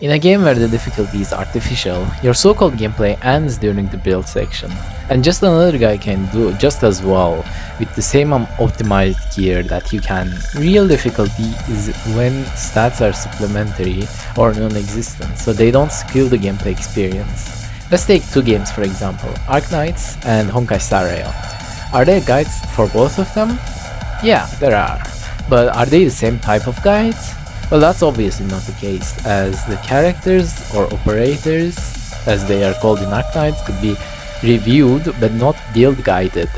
In a game where the difficulty is artificial, your so-called gameplay ends during the build section, and just another guy can do just as well with the same optimized gear that you can. Real difficulty is when stats are supplementary or non-existent, so they don't skew the gameplay experience. Let's take two games for example, Arknights and Honkai Star Rail. Are there guides for both of them? Yeah, there are. But are they the same type of guides? Well, that's obviously not the case, as the characters or operators, as they are called in Arknights, could be reviewed but not build guided.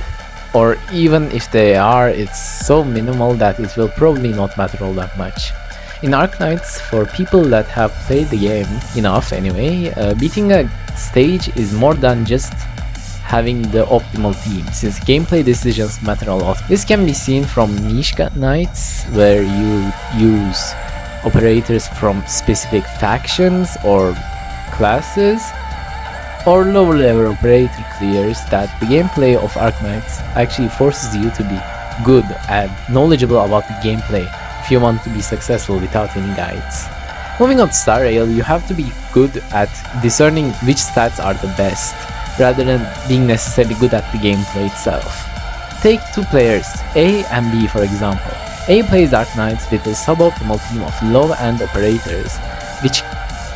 Or even if they are, it's so minimal that it will probably not matter all that much. In Arknights, for people that have played the game enough anyway, beating a stage is more than just having the optimal team, since gameplay decisions matter a lot. This can be seen from niche knights, where you use operators from specific factions or classes, or lower level operator clears that the gameplay of Arknights actually forces you to be good and knowledgeable about the gameplay if you want to be successful without any guides. Moving on to Star Rail, you have to be good at discerning which stats are the best, rather than being necessarily good at the gameplay itself. Take two players, A and B for example. A plays Arknights with a suboptimal team of low-end operators, which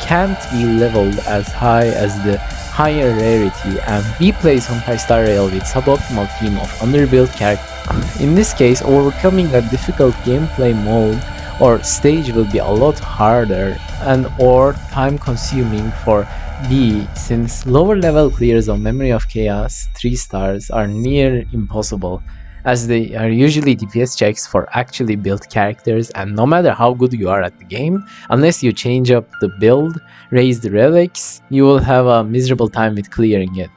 can't be leveled as high as the higher rarity, and B plays Honkai Star Rail with suboptimal team of underbuilt characters. In this case, overcoming a difficult gameplay mode or stage will be a lot harder and or time consuming for B, since lower level clears of Memory of Chaos 3 stars are near impossible, as they are usually DPS checks for actually built characters, and no matter how good you are at the game, unless you change up the build, raise the relics, you will have a miserable time with clearing it.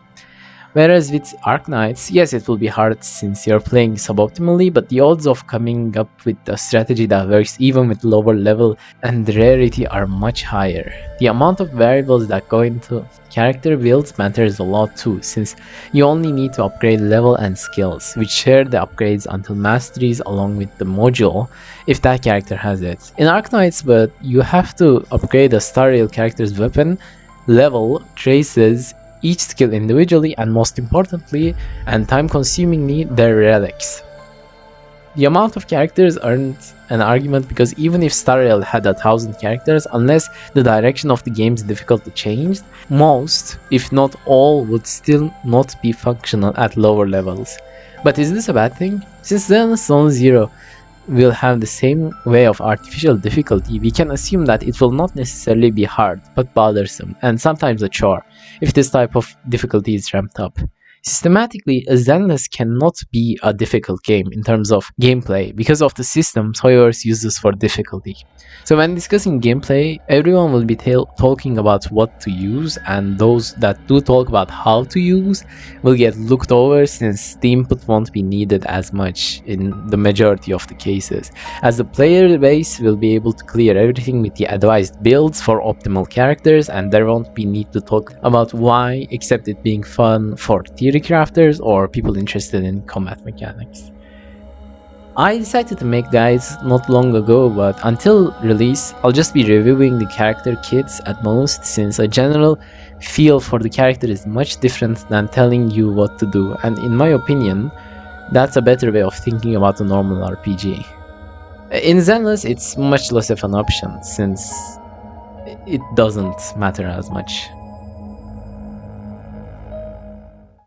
Whereas with Arknights, yes, it will be hard since you're playing suboptimally, but the odds of coming up with a strategy that works even with lower level and rarity are much higher. The amount of variables that go into character builds matters a lot too, since you only need to upgrade level and skills, which share the upgrades until masteries along with the module, if that character has it. In Arknights, but you have to upgrade a Star Rail character's weapon, level, traces, each skill individually, and most importantly and time consumingly, their relics. The amount of characters aren't an argument, because even if Star Rail had 1,000 characters, unless the direction of the game's difficulty changed, most, if not all, would still not be functional at lower levels. But is this a bad thing? Since Zenlesszonezero will have the same way of artificial difficulty, we can assume that it will not necessarily be hard, but bothersome, and sometimes a chore, if this type of difficulty is ramped up. Systematically, a Zenless cannot be a difficult game in terms of gameplay, because of the systems Hoyoverse uses for difficulty. So when discussing gameplay, everyone will be talking about what to use, and those that do talk about how to use will get looked over, since the input won't be needed as much in the majority of the cases, as the player base will be able to clear everything with the advised builds for optimal characters, and there won't be need to talk about why, except it being fun for theory crafters or people interested in combat mechanics. I decided to make guides not long ago, but until release I'll just be reviewing the character kits at most, since a general feel for the character is much different than telling you what to do, and in my opinion that's a better way of thinking about a normal RPG. In Zenless it's much less of an option, since it doesn't matter as much.